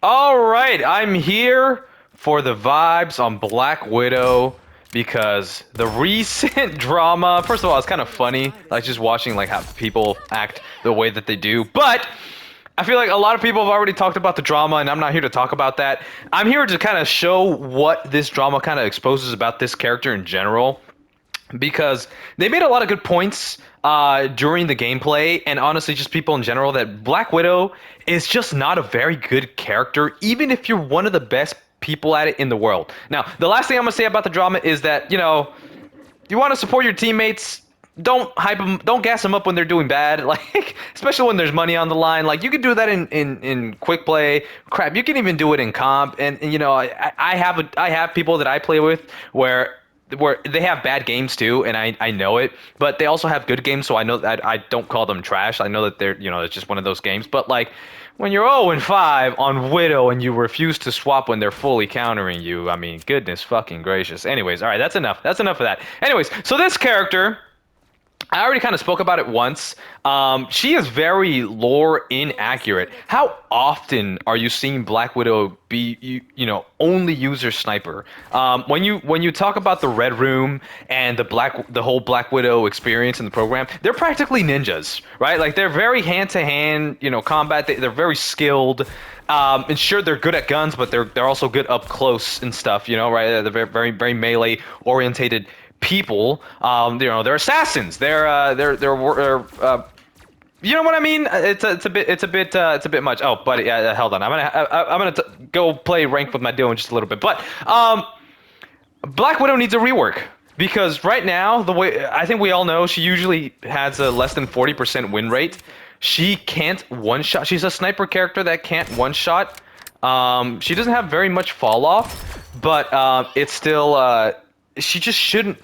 All right, I'm here for the vibes on Black Widow because the recent drama, first of all, it's kind of funny, like just watching like how people act the way that they do. But I feel like a lot of people have already talked about the drama, and I'm not here to talk about that. I'm here to kind of show what this drama kind of exposes about this character in general because they made a lot of good points during the gameplay, and honestly, just people in general, that Black Widow is just not a very good character, even if you're one of the best people at it in the world. Now, the last thing I'm gonna say about the drama is that you want to support your teammates. Don't hype them. Don't gas them up when they're doing bad. Like, especially when there's money on the line. Like, you can do that in quick play. Crap, you can even do it in comp. And I have people that I play with where they have bad games too, and I know it, but they also have good games, so I know that I don't call them trash. I know that they're, it's just one of those games. But like when you're 0 and 5 on Widow and you refuse to swap when they're fully countering you, I mean, goodness fucking gracious. Anyways, all right, that's enough. That's enough of that. Anyways, so this character, I already kind of spoke about it once. She is very lore inaccurate. How often are you seeing Black Widow be, only use her sniper? When you talk about the Red Room and the whole Black Widow experience in the program, they're practically ninjas, right? Like they're very hand to hand, combat. They're very skilled. And sure, they're good at guns, but they're also good up close and stuff, right? They're very very melee orientated people. They're assassins. You know what I mean? It's a bit much. Oh, buddy, yeah, hold on. I'm gonna go play ranked with my duo in just a little bit. But Black Widow needs a rework because right now, the way I think we all know, she usually has a less than 40% win rate. She can't one shot. She's a sniper character that can't one shot. She doesn't have very much fall off, but it's still. She just shouldn't.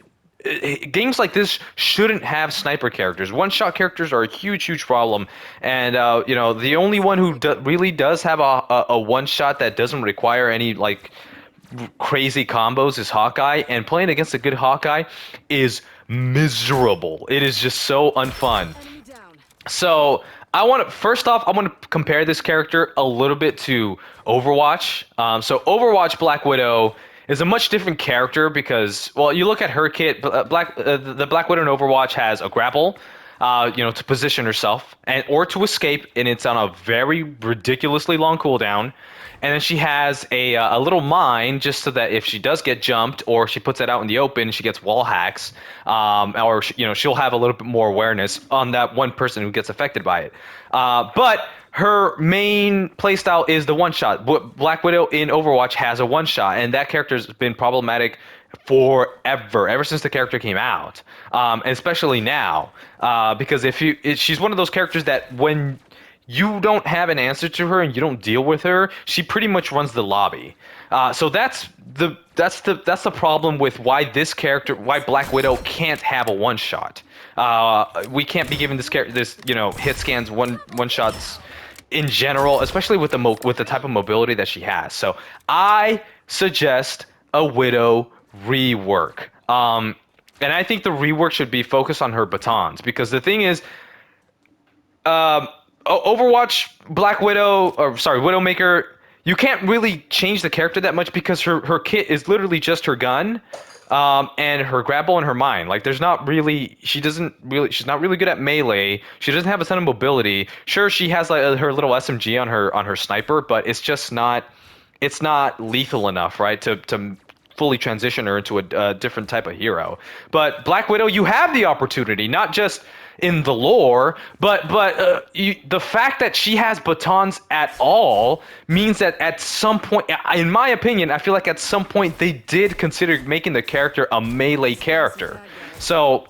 Games like this shouldn't have sniper characters. One-shot characters are a huge, huge problem, and the only one who really does have a one-shot that doesn't require any like crazy combos is Hawkeye, and playing against a good Hawkeye is miserable. It is just so unfun. So I want to compare this character a little bit to Overwatch. So Overwatch Black Widow is a much different character because, well, you look at her kit. The Black Widow in Overwatch has a grapple, to position herself or to escape, and it's on a very ridiculously long cooldown. And then she has a little mine just so that if she does get jumped or she puts it out in the open, she gets wall hacks, or she'll have a little bit more awareness on that one person who gets affected by it. But her main playstyle is the one shot. Black Widow in Overwatch has a one shot, and that character has been problematic forever, ever since the character came out, and especially now, because she's one of those characters that when you don't have an answer to her and you don't deal with her, she pretty much runs the lobby. So that's the problem with why Black Widow can't have a one shot. We can't be giving this hit scans one shots in general, especially with the type of mobility that she has. So I suggest a Widow rework. And I think the rework should be focused on her batons, because the thing is, Overwatch Black Widow, or sorry, Widowmaker, you can't really change the character that much because her kit is literally just her gun, and her grapple and her mine. Like she's not really good at melee. She doesn't have a ton of mobility. Sure, she has like her little SMG on her sniper, but it's not lethal enough, right? To fully transition her into a different type of hero. But Black Widow, you have the opportunity, not just in the lore, but the fact that she has batons at all means that at some point, in my opinion, I feel like at some point they did consider making the character a melee character. So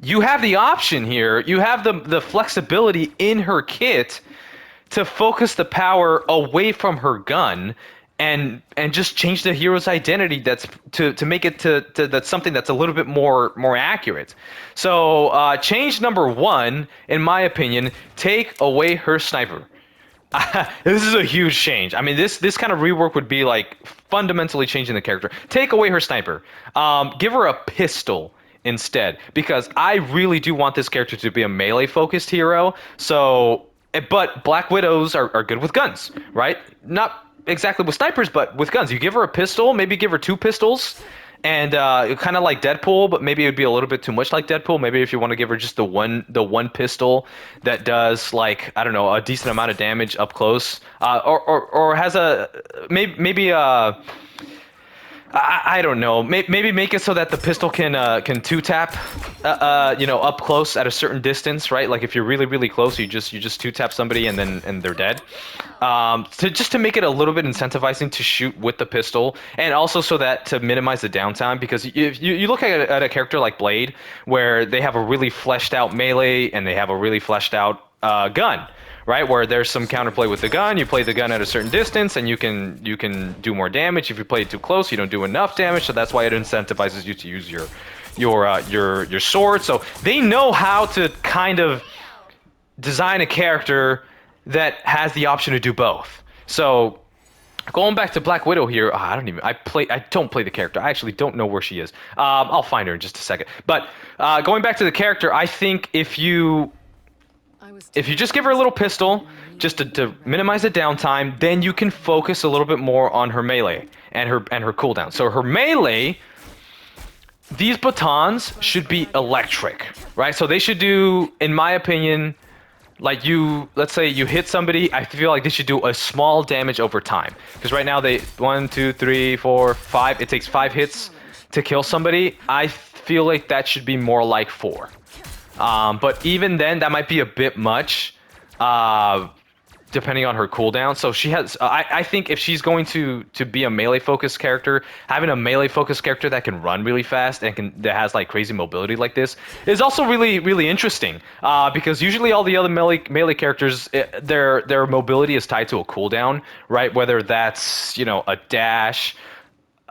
you have the option here. You have the flexibility in her kit to focus the power away from her gun and just change the hero's identity to make it to that's something that's a little bit more accurate. So change number one, in my opinion, take away her sniper. This is a huge change. I mean, this kind of rework would be like fundamentally changing the character. Take away her sniper. Give her a pistol instead, because I really do want this character to be a melee focused hero. So But Black Widows are good with guns, right? Not exactly with snipers, but with guns. You give her a pistol, maybe give her two pistols, and kind of like Deadpool, but maybe it would be a little bit too much like Deadpool. Maybe if you want to give her just the one pistol that does like I don't know a decent amount of damage up close, or has a maybe I don't know. Maybe make it so that the pistol can two tap, up close at a certain distance, right? Like if you're really close, you just two tap somebody and they're dead. To make it a little bit incentivizing to shoot with the pistol, and also so that to minimize the downtime, because if you look at a character like Blade, where they have a really fleshed out melee and they have a really fleshed out gun. Right, where there's some counterplay with the gun, you play the gun at a certain distance, and you can do more damage. If you play it too close, you don't do enough damage. So that's why it incentivizes you to use your sword. So they know how to kind of design a character that has the option to do both. So going back to Black Widow here, I don't play the character. I actually don't know where she is. I'll find her in just a second. But going back to the character, I think if you just give her a little pistol, just to minimize the downtime, then you can focus a little bit more on her melee and her cooldown. So her melee, these batons should be electric, right? So they should do, in my opinion, like let's say you hit somebody, I feel like they should do a small damage over time. Because right now 1, 2, 3, 4, 5, it takes 5 hits to kill somebody. I feel like that should be more like 4. But even then, that might be a bit much, depending on her cooldown. So she has, I think if she's going to be a melee focused character, having a melee focused character that can run really fast and that has like crazy mobility like this is also really interesting. Because usually all the other melee characters, their mobility is tied to a cooldown, right? Whether that's, a dash,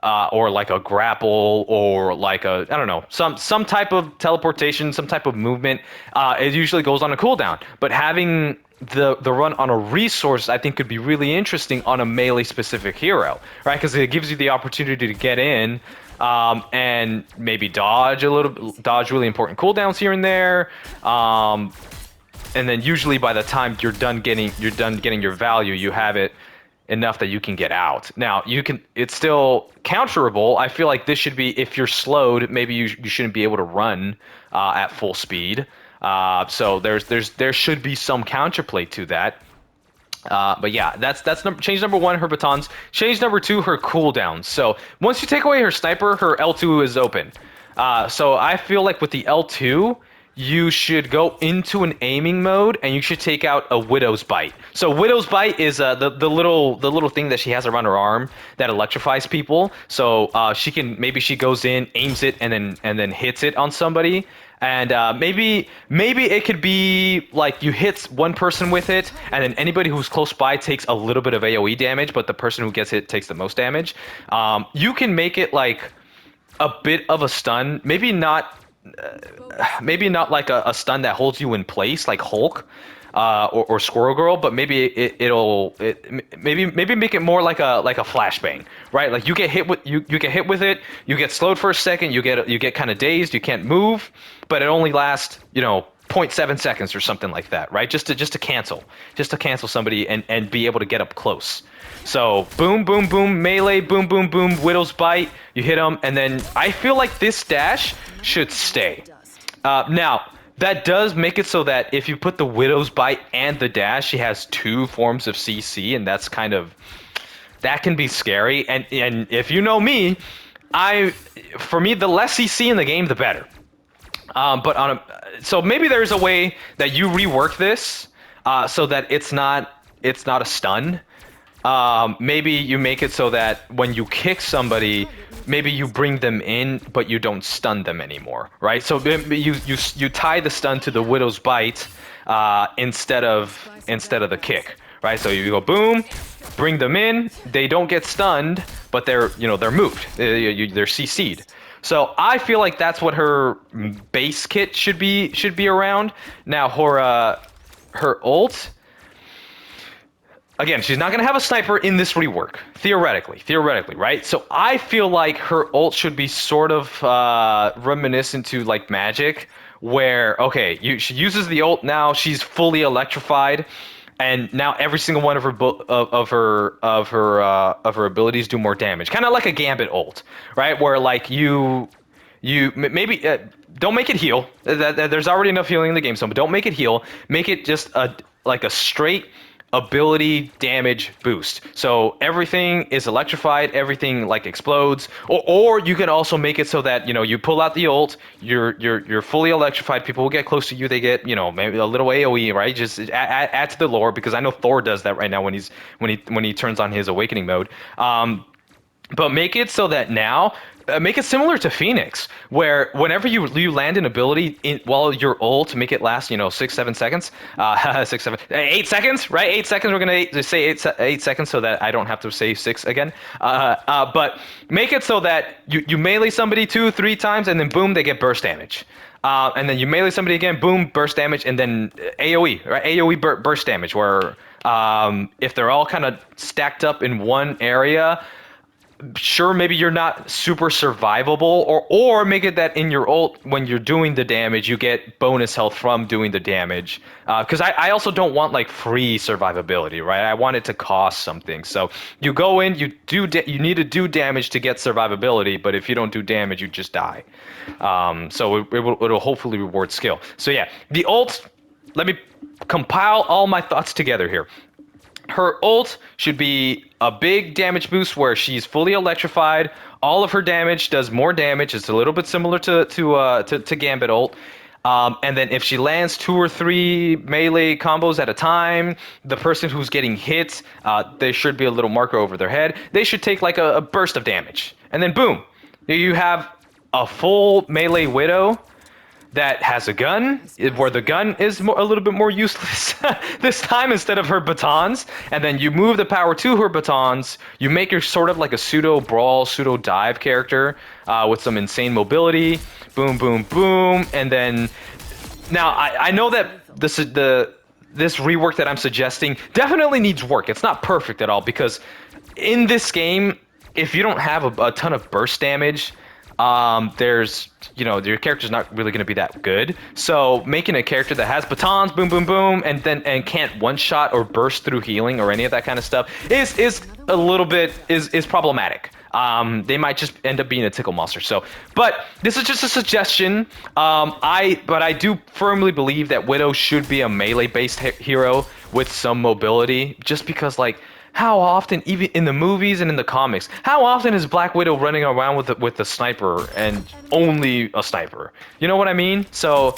or like a grapple, or like I don't know, some type of teleportation, some type of movement. It usually goes on a cooldown. But having the run on a resource, I think, could be really interesting on a melee specific hero, right? Because it gives you the opportunity to get in, and maybe dodge really important cooldowns here and there. And then usually by the time you're done getting your value, you have it enough that you can get out. Now, it's still counterable. I feel like this should be, if you're slowed, maybe you shouldn't be able to run at full speed. So there should be some counterplay to that. But yeah, that's change number 1, her batons. Change number 2, her cooldowns. So once you take away her sniper, her L2 is open. So I feel like with the L2, you should go into an aiming mode, and you should take out a Widow's Bite. So Widow's Bite is the little thing that she has around her arm that electrifies people. So she goes in, aims it, and then hits it on somebody. And maybe it could be like you hit one person with it, and then anybody who's close by takes a little bit of AoE damage, but the person who gets hit takes the most damage. You can make it like a bit of a stun, maybe not like a stun that holds you in place like Hulk, or Squirrel Girl, but maybe maybe make it more like a flashbang, right? Like you get hit with it, you get slowed for a second, you get kind of dazed, you can't move, but it only lasts 0.7 seconds or something like that, right? Just to cancel somebody and be able to get up close. So boom, boom, boom, melee, boom, boom, boom, Widow's Bite, you hit them, and then I feel like this dash should stay. Now, that does make it so that if you put the Widow's Bite and the dash, she has 2 forms of CC, and that can be scary. And if you know me, for me, the less CC in the game, the better. So maybe there's a way that you rework this, so that it's not a stun. Maybe you make it so that when you kick somebody, maybe you bring them in, but you don't stun them anymore, right? So you tie the stun to the Widow's Bite, instead of the kick, right? So you go boom, bring them in, they don't get stunned, but they're moved, they're CC'd. So I feel like that's what her base kit should be around. Now her ult. Again, she's not going to have a sniper in this rework, theoretically, right? So I feel like her ult should be sort of reminiscent to like Magic, where okay, she uses the ult, now she's fully electrified, and now every single one of her of her abilities do more damage, kind of like a Gambit ult, right? Where like maybe don't make it heal. There's already enough healing in the game, so but don't make it heal. Make it just like a straight ability damage boost. So everything is electrified, everything like explodes. Or you can also make it so that you pull out the ult, you're fully electrified. People will get close to you. They get maybe a little AOE, right? Just add to the lore, because I know Thor does that right now when he turns on his awakening mode. But make it so that now, make it similar to Phoenix, where whenever you land an ability while your ult, make it last 6-7 seconds, 8 seconds, right? 8 seconds. We're gonna say 8 seconds so that I don't have to say 6 again. But make it so that you melee somebody 2-3 times, and then boom, they get burst damage. And then you melee somebody again, boom, burst damage, and then AOE, right? AOE burst damage, where if they're all kind of stacked up in one area. Sure, maybe you're not super survivable, or make it that in your ult, when you're doing the damage, you get bonus health from doing the damage. Because I also don't want like free survivability, right? I want it to cost something. So you go in, you need to do damage to get survivability, but if you don't do damage, you just die. So it'll hopefully reward skill. So yeah, the ult. Let me compile all my thoughts together here. Her ult should be a big damage boost where she's fully electrified. All of her damage does more damage. It's a little bit similar to Gambit ult. And then if she lands 2 or 3 melee combos at a time, the person who's getting hit, there should be a little marker over their head. They should take like a burst of damage. And then boom, you have a full melee Widow that has a gun, where the gun is a little bit more useless this time instead of her batons. And then you move the power to her batons. You make her sort of like a pseudo brawl, pseudo dive character with some insane mobility. Boom, boom, boom. And then now I know that this rework that I'm suggesting definitely needs work. It's not perfect at all, because in this game, if you don't have a ton of burst damage, there's your character's not really going to be that good. So making a character that has batons, boom, boom, boom, and can't one shot or burst through healing or any of that kind of stuff is a little bit is problematic. They might just end up being a tickle monster. So, but this is just a suggestion. I do firmly believe that Widow should be a melee-based hero with some mobility, just because how often, even in the movies and in the comics, how often is Black Widow running around with a sniper and only a sniper? You know what I mean? So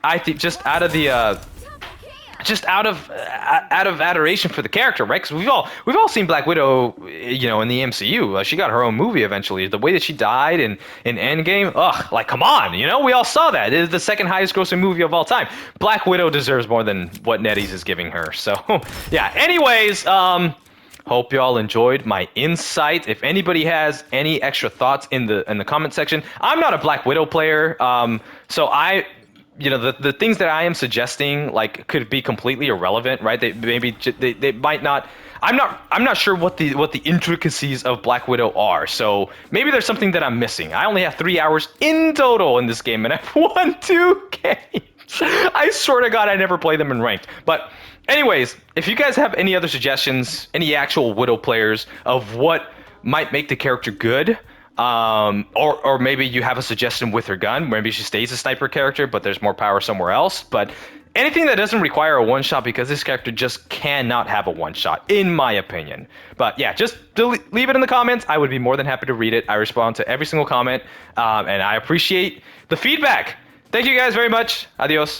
I think just out of adoration for the character, right? Because we've all seen Black Widow, in the MCU. She got her own movie eventually. The way that she died in Endgame, come on, we all saw that. It is the second highest grossing movie of all time. Black Widow deserves more than what NetEase is giving her. So yeah. Anyways, hope y'all enjoyed my insight. If anybody has any extra thoughts in the comment section, I'm not a Black Widow player, so the things that I am suggesting could be completely irrelevant, right? They might not. I'm not sure what the intricacies of Black Widow are. So maybe there's something that I'm missing. I only have 3 hours in total in this game, and I've won 2 games. I swear to God, I never play them in ranked. But anyways, if you guys have any other suggestions, any actual Widow players of what might make the character good, or maybe you have a suggestion with her gun, maybe she stays a sniper character, but there's more power somewhere else. But anything that doesn't require a one-shot, because this character just cannot have a one-shot, in my opinion. But yeah, just leave it in the comments. I would be more than happy to read it. I respond to every single comment, and I appreciate the feedback. Thank you guys very much. Adios.